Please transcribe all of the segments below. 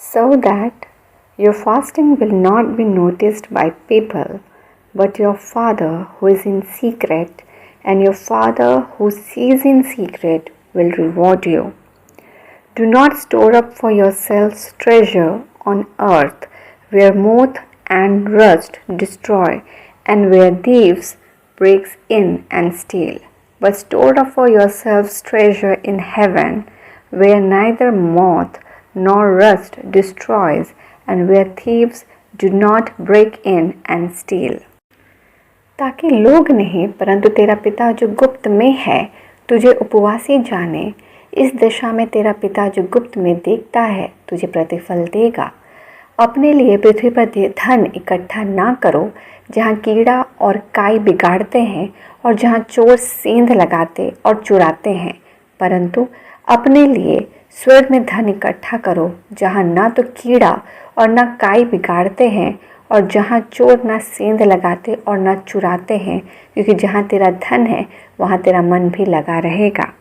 so that your fasting will not be noticed by people, but your Father who is in secret, and your Father who sees in secret will reward you. Do not store up for yourselves treasure on earth, where moth and rust destroy, and where thieves breaks in and steal. But store up for yourselves treasure in heaven, where neither moth nor rust destroys, and where thieves do not break in and steal. ताकि लोग नहीं परंतु तेरा पिता जो गुप्त में है तुझे उपवासी जाने। इस दशा में तेरा पिता जो गुप्त में देखता है तुझे प्रतिफल देगा। अपने लिए पृथ्वी पर धन इकट्ठा ना करो, जहाँ कीड़ा और काई बिगाड़ते हैं और जहाँ चोर सेंध लगाते और चुराते हैं, परंतु अपने लिए स्वर्ग में धन इकट्ठा करो, जहाँ ना तो कीड़ा और ना काई बिगाड़ते हैं और जहाँ चोर ना सेंध लगाते और ना चुराते हैं, क्योंकि जहाँ तेरा धन है वहाँ तेरा मन भी लगा रहेगा।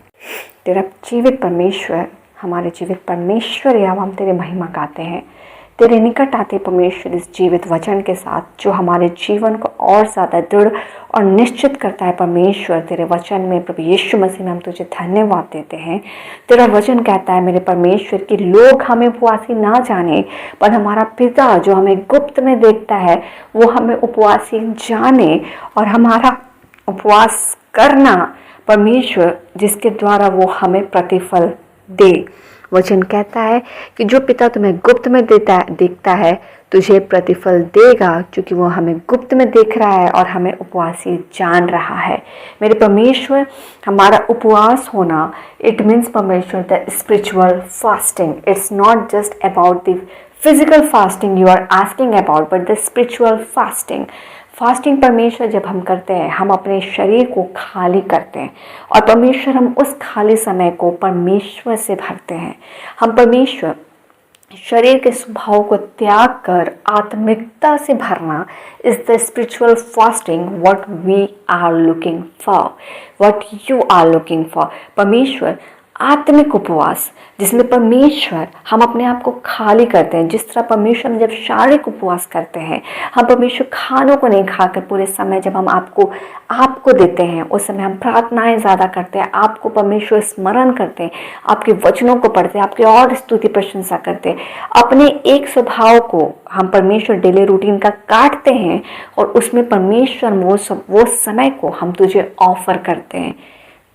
तेरा जीवित परमेश्वर, हमारे जीवित परमेश्वर या हम तेरे महिमा गाते हैं। तेरे निकट आते परमेश्वर इस जीवित वचन के साथ जो हमारे जीवन को और ज़्यादा दृढ़ और निश्चित करता है। परमेश्वर तेरे वचन में प्रभु यीशु मसीह में हम तुझे धन्यवाद देते हैं। तेरा वचन कहता है मेरे परमेश्वर कि लोग हमें उपवासी ना जाने, पर हमारा पिता जो हमें गुप्त में देखता है वो हमें उपवासी जाने, और हमारा उपवास करना परमेश्वर जिसके द्वारा वो हमें प्रतिफल दे। वचन कहता है कि जो पिता तुम्हें गुप्त में देखता है तुझे प्रतिफल देगा, क्योंकि वो हमें गुप्त में देख रहा है और हमें उपवासी जान रहा है। मेरे परमेश्वर, हमारा उपवास होना इट मीन्स परमेश्वर the spiritual fasting. It's not just about the physical fasting you are asking about, but the spiritual fasting. Fasting परमेश्वर जब हम करते हैं हम अपने शरीर को खाली करते हैं, और परमेश्वर हम उस खाली समय को परमेश्वर से भरते हैं। हम परमेश्वर शरीर के स्वभाव को त्याग कर आत्मिकता से भरना is the spiritual fasting what we are looking for, what you are looking for. परमेश्वर आत्मिक उपवास जिसमें परमेश्वर हम अपने आप को खाली करते हैं। जिस तरह परमेश्वर जब शारीरिक उपवास करते हैं, हम परमेश्वर खानों को नहीं खाकर पूरे समय जब हम आपको देते हैं, उस समय हम प्रार्थनाएं ज़्यादा करते हैं, आपको परमेश्वर स्मरण करते हैं, आपके वचनों को पढ़ते हैं, आपकी और स्तुति प्रशंसा करते हैं। अपने एक स्वभाव को हम परमेश्वर डेली रूटीन का काटते हैं और उसमें परमेश्वर वो समय को हम तुझे ऑफर करते हैं।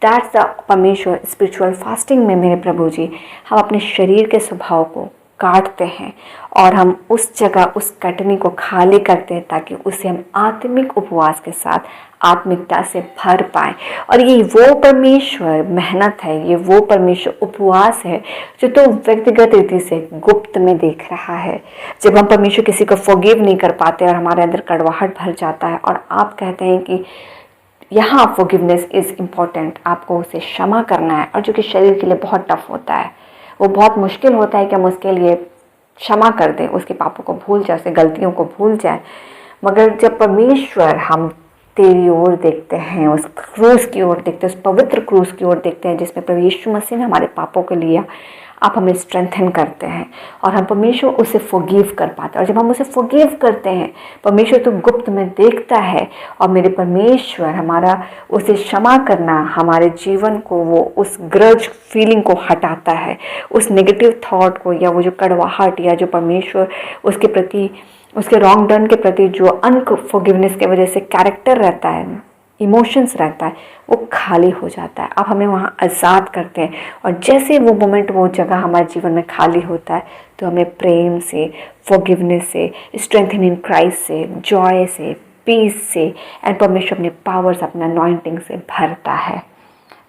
दैट्स द परमेश्वर स्पिरिचुअल फास्टिंग में मेरे प्रभु जी हम अपने शरीर के स्वभाव को काटते हैं और हम उस जगह उस कटनी को खाली करते हैं ताकि उसे हम आत्मिक उपवास के साथ आत्मिकता से भर पाए। और ये वो परमेश्वर मेहनत है, ये वो परमेश्वर उपवास है जो तो व्यक्तिगत रीति से गुप्त में देख रहा है। जब हम परमेश्वर किसी को फॉरगिव नहीं कर पाते और हमारे अंदर कड़वाहट भर जाता है और आप कहते हैं कि यहाँ फॉरगिवनेस इज़ इम्पॉर्टेंट, आपको उसे क्षमा करना है, और जो कि शरीर के लिए बहुत टफ होता है, वो बहुत मुश्किल होता है कि हम उसके लिए क्षमा कर दें, उसके पापों को भूल जाए, उसके गलतियों को भूल जाए। मगर जब परमेश्वर हम तेरी ओर देखते हैं, उस क्रूस की ओर देखते हैं, उस पवित्र क्रूस की ओर देखते हैं जिसमें प्रभु यीशु मसीह ने हमारे पापों के लिए आप हमें स्ट्रेंथन करते हैं और हम परमेश्वर उसे फॉरगिव कर पाते हैं। और जब हम उसे फॉरगिव करते हैं, परमेश्वर तो गुप्त में देखता है और मेरे परमेश्वर हमारा उसे क्षमा करना हमारे जीवन को वो उस ग्रज फीलिंग को हटाता है, उस नेगेटिव थॉट को या वो जो कड़वाहट या जो परमेश्वर उसके प्रति उसके रॉन्ग डन के प्रति जो अनफॉरगिवनेस के वजह से कैरेक्टर रहता है, इमोशंस रहता है, वो खाली हो जाता है। आप हमें वहाँ आज़ाद करते हैं और जैसे वो मोमेंट वो जगह हमारे जीवन में खाली होता है तो हमें प्रेम से, फॉरगिवनेस से, स्ट्रेंथन इन क्राइस्ट से, जॉय से, पीस से एंड परमेश्वर अपने पावर्स अपने अनॉइंटिंग से भरता है।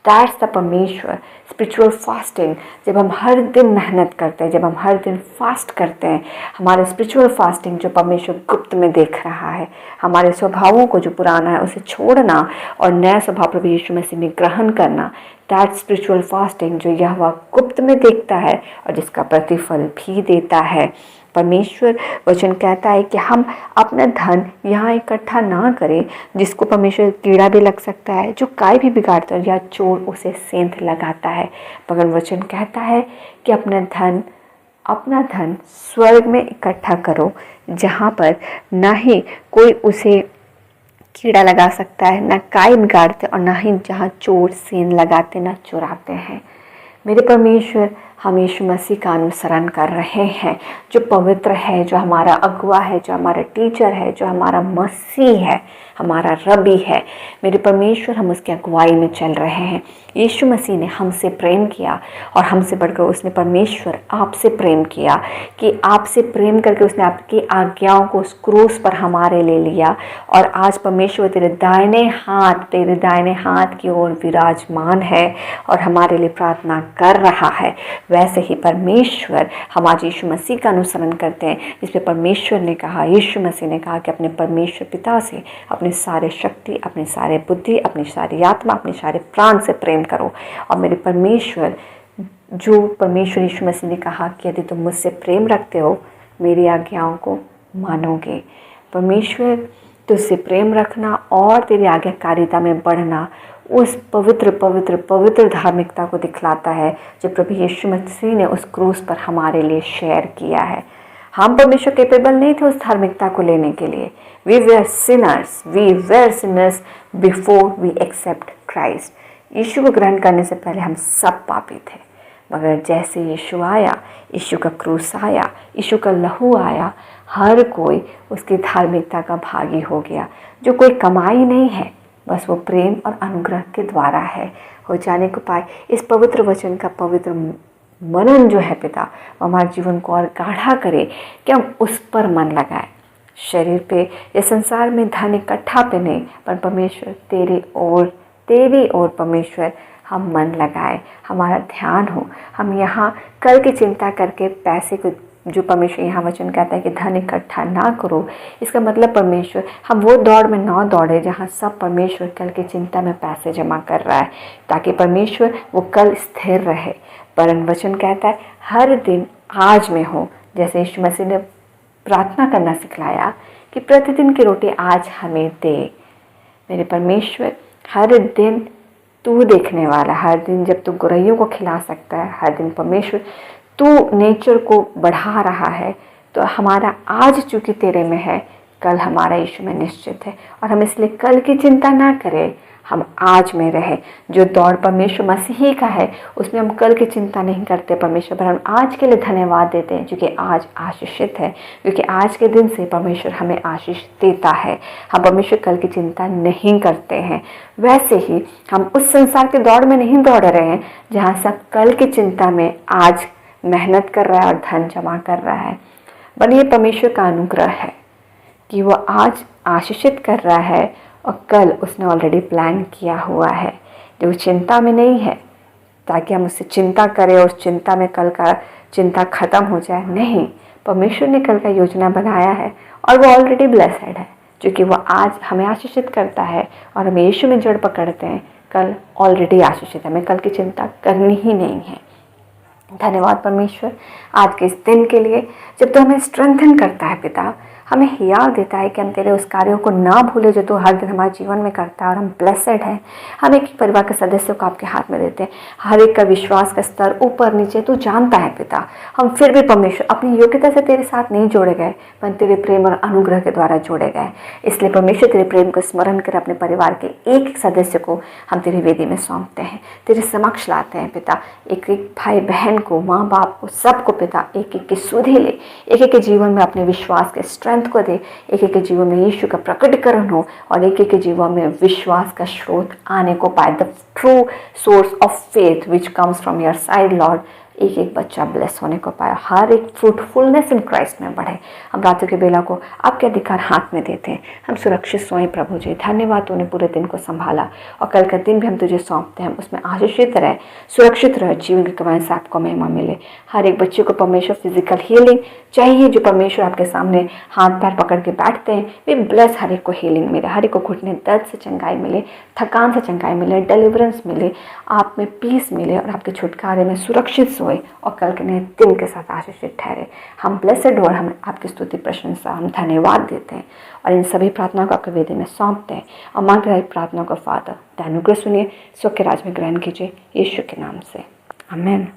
दैट्स द परमेश्वर स्पिरिचुअल फास्टिंग। जब हम हर दिन मेहनत करते हैं, जब हम हर दिन फास्ट करते हैं, हमारे स्पिरिचुअल फास्टिंग जो परमेश्वर गुप्त में देख रहा है, हमारे स्वभावों को जो पुराना है उसे छोड़ना और नया स्वभाव प्रभु यीशु मसीह में ग्रहण करना, दैट स्पिरिचुअल फास्टिंग जो यहोवा गुप्त में देखता है और जिसका प्रतिफल भी देता है। परमेश्वर वचन कहता है कि हम अपना धन यहाँ इकट्ठा ना करें जिसको परमेश्वर कीड़ा भी लग सकता है, जो काई भी बिगाड़ता है या चोर उसे सेंध लगाता है, मगर वचन कहता है कि अपना धन अपना धन स्वर्ग में इकट्ठा करो, जहाँ पर ना ही कोई उसे कीड़ा लगा सकता है, ना काई बिगाड़ते, और ना ही जहाँ चोर सेंध लगाते, ना चुराते हैं। मेरे परमेश्वर, हम यीशु मसीह का अनुसरण कर रहे हैं, जो पवित्र है, जो हमारा अगुआ है, जो हमारा टीचर है, जो हमारा मसीह है, हमारा रबी है। मेरे परमेश्वर, हम उसकी अगुवाई में चल रहे हैं। यीशु मसीह ने हमसे प्रेम किया और हमसे बढ़कर उसने परमेश्वर आपसे प्रेम किया कि आपसे प्रेम करके उसने आपकी आज्ञाओं को उस क्रूस पर हमारे ले लिया। और आज परमेश्वर तेरे दाहिने हाथ की ओर विराजमान है और हमारे लिए प्रार्थना कर रहा है। वैसे ही परमेश्वर, हम आज यीशु मसीह का अनुसरण करते हैं, जिसमें परमेश्वर ने कहा, यीशु मसीह ने कहा कि अपने परमेश्वर पिता से अपने सारे शक्ति, अपने सारे बुद्धि, अपनी सारी आत्मा, अपने सारे प्राण से प्रेम करो। और मेरे परमेश्वर, जो परमेश्वर यीशु मसीह ने कहा कि यदि तुम मुझसे प्रेम रखते हो, मेरी आज्ञाओं को मानोगे। परमेश्वर, तुझसे प्रेम रखना और तेरी आज्ञाकारिता में बढ़ना उस पवित्र पवित्र पवित्र धार्मिकता को दिखलाता है जो प्रभु यीशु मसीह ने उस क्रूस पर हमारे लिए शेयर किया है। हम परमेश्वर कैपेबल नहीं थे उस धार्मिकता को लेने के लिए। We were sinners before we accept Christ. यीशु को ग्रहण करने से पहले हम सब पापी थे, मगर जैसे यीशु आया, यीशु का क्रूस आया, यीशु का लहू आया, हर कोई उसकी धार्मिकता का भागी हो गया। जो कोई कमाई नहीं है, बस वो प्रेम और अनुग्रह के द्वारा है, हो जाने को पाए। इस पवित्र वचन का पवित्र मनन जो है पिता, वो हमारे जीवन को और गाढ़ा करे कि हम उस पर मन लगाए। शरीर पे या संसार में धन इकट्ठा पे नहीं, पर परमेश्वर तेरी ओर परमेश्वर हम मन लगाए, हमारा ध्यान हो। हम यहाँ कल की चिंता करके पैसे को, जो परमेश्वर यहाँ वचन कहता है कि धन इकट्ठा ना करो, इसका मतलब परमेश्वर, हम वो दौड़ में ना दौड़े जहाँ सब परमेश्वर कल की चिंता में पैसे जमा कर रहा है, ताकि परमेश्वर वो कल स्थिर रहे। परम वचन कहता है हर दिन आज में हो। जैसे यीशु मसीह ने प्रार्थना करना सिखलाया कि प्रतिदिन की रोटी आज हमें दे। मेरे परमेश्वर, हर दिन तू देखने वाला, हर दिन जब तू गुरैयों को खिला सकता है, हर दिन परमेश्वर तू नेचर को बढ़ा रहा है, तो हमारा आज चूँकि तेरे में है, कल हमारा यीशु में निश्चित है। और हम इसलिए कल की चिंता ना करें, हम आज में रहे। जो दौड़ परमेश्वर मसीही का है, उसमें हम कल की चिंता नहीं करते परमेश्वर, पर हम आज के लिए धन्यवाद देते हैं क्योंकि आज आशीषित है, क्योंकि आज के दिन से परमेश्वर हमें आशीष देता है। हम परमेश्वर कल की चिंता नहीं करते हैं। वैसे ही हम उस संसार के दौड़ में नहीं दौड़ रहे हैं जहाँ सब कल की चिंता में आज मेहनत कर रहा है और धन जमा कर रहा है। बट ये परमेश्वर का अनुग्रह है कि वो आज आशीषित कर रहा है और कल उसने ऑलरेडी प्लान किया हुआ है, जो चिंता में नहीं है ताकि हम उससे चिंता करें और उस चिंता में कल का चिंता खत्म हो जाए। नहीं, परमेश्वर ने कल का योजना बनाया है और वो ऑलरेडी ब्लेसेड है, क्योंकि वो आज हमें आशीषित करता है और हम यीशु में जड़ पकड़ते हैं, कल ऑलरेडी आशीषित है। हमें कल की चिंता करनी ही नहीं है। धन्यवाद परमेश्वर आज के इस दिन के लिए, जब तो हमें स्ट्रेंथन करता है पिता, हमें याद देता है कि हम तेरे उस कार्यों को ना भूले जो तू हर दिन हमारे जीवन में करता है। और हम ब्लेसेड हैं। हम एक परिवार के सदस्यों को आपके हाथ में देते हैं। हर एक का विश्वास का स्तर ऊपर नीचे तू जानता है पिता। हम फिर भी परमेश्वर अपनी योग्यता से तेरे साथ नहीं जोड़े गए, पर तेरे प्रेम और अनुग्रह के द्वारा जोड़े गए। इसलिए परमेश्वर तेरे प्रेम को स्मरण कर अपने परिवार के एक एक सदस्य को हम तेरी वेदी में सौंपते हैं, तेरे समक्ष लाते हैं पिता। एक एक भाई बहन को, माँ बाप को, सबको पिता एक एक की सुधि ले, एक एक के जीवन में अपने विश्वास के स्ट्रेंथ को दे, एक एक के जीवन में यीशु का प्रकटीकरण हो और एक एक के जीवन में विश्वास का स्रोत आने को पाए। The true source of faith which comes from your side Lord. एक एक बच्चा ब्लेस होने को पाए, हर एक फ्रूटफुलनेस इन क्राइस्ट में बढ़े। हम रातों के बेला को आपके अधिकार हाथ में देते हैं। हम सुरक्षित सोएं प्रभु जी। धन्यवाद, तूने पूरे दिन को संभाला और कल का दिन भी हम तुझे सौंपते हैं। उसमें आशीषित रहे, सुरक्षित रहे, जीवन की कमाई से आपको महिमा मिले। हर एक बच्चे को परमेश्वर फिजिकल हीलिंग चाहिए, जो परमेश्वर आपके सामने हाथ पैर पकड़ के बैठते हैं, वे ब्लेस हर एक को हीलिंग मिले, हर एक को घुटने दर्द से चंगाई मिले, थकान से चंगाई मिले, डिलीवरेंस मिले, आप में पीस मिले और आपके छुटकारे में सुरक्षित और कल के नए दिन के साथ आशीषित ठहरे। हम ब्लेसेड और हम आपकी स्तुति प्रशंसा हम धन्यवाद देते हैं और इन सभी प्रार्थनाओं को आपके वेदी में सौंपते हैं और मांग रहे प्रार्थना को फादर अनुग्रह सुनिए, स्व के राज में ग्रहण कीजिए, यीशु के नाम से, आमीन।